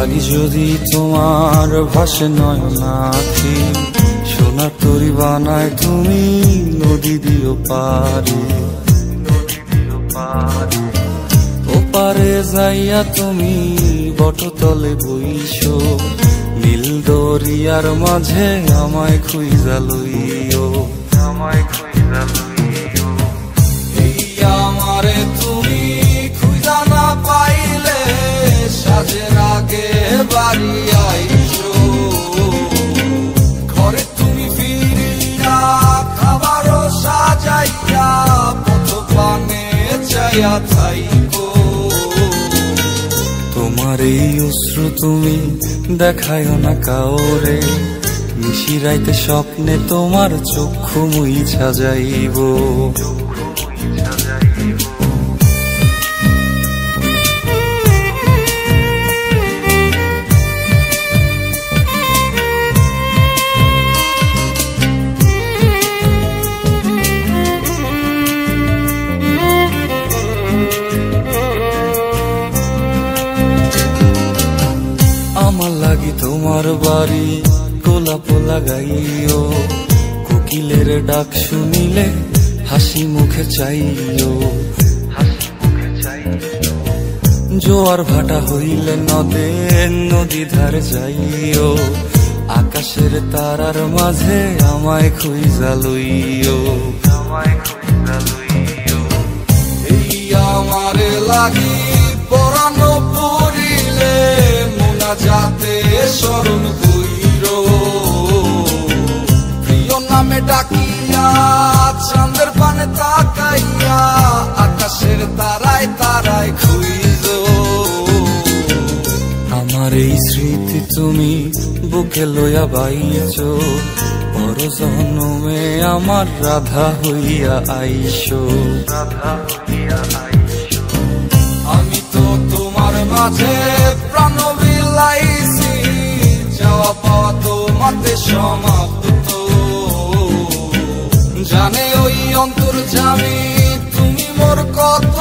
লাগি যদি তোমার ভাসে নয়নাখি, সোনার তরি বানায় তুমি নদী দিও পারে। ওপারে যাইয়া তুমি বটতলে বইসো, নীল দরিয়ার মাঝে আমায় খুঁজা লইও, আমায় খুঁজা লইও। এই আমারে তুমি খুঁজা না পাইলে সাজের আগে বাড়ি আইসো, ঘরে তুমি ফিরিয়া খাবারও সাজাইয়া পথ পানে চাইয়া থাইকো। তোমার এই অশ্রু তুমি দেখায়ও না কাউরে, নিশিরাইতে স্বপ্নে তোমার চক্ষু মুইছা যাইব। আমার লাগি তোমার বাড়ি গোলাপ লাগাইও, কোকিলের ডাক শুনিলে হাসি মুখে চাইও, হাসি মুখে চাইও। জোয়ার ভাটা হইলে নদে নদী ধারে যাইও, আকাশের তারার মাঝে আমায় খুঁজা লইও, আমায় খুঁজা লইও। এই আমারে লাগি পরানো পড়িলে যাতে স্মরণ কইরো, প্রিয় নামে ডাকিয়া চাঁদের পানে তাকাইয়া আকাশের তারায় তারায় খুঁজো। আমার এই স্মৃতি তুমি বুকে লইয়া বাইছো, বড় জনমে আমার রাধা হইয়া আইসো, রাধা হইয়া আইসো। আমি তো তোমার মাঝে প্রাণ বিলাইছি, যাওয়া পাওয়া তোমাতে সমাপ্ত। জানে ওই অন্তর্যামী তুমি মোর কত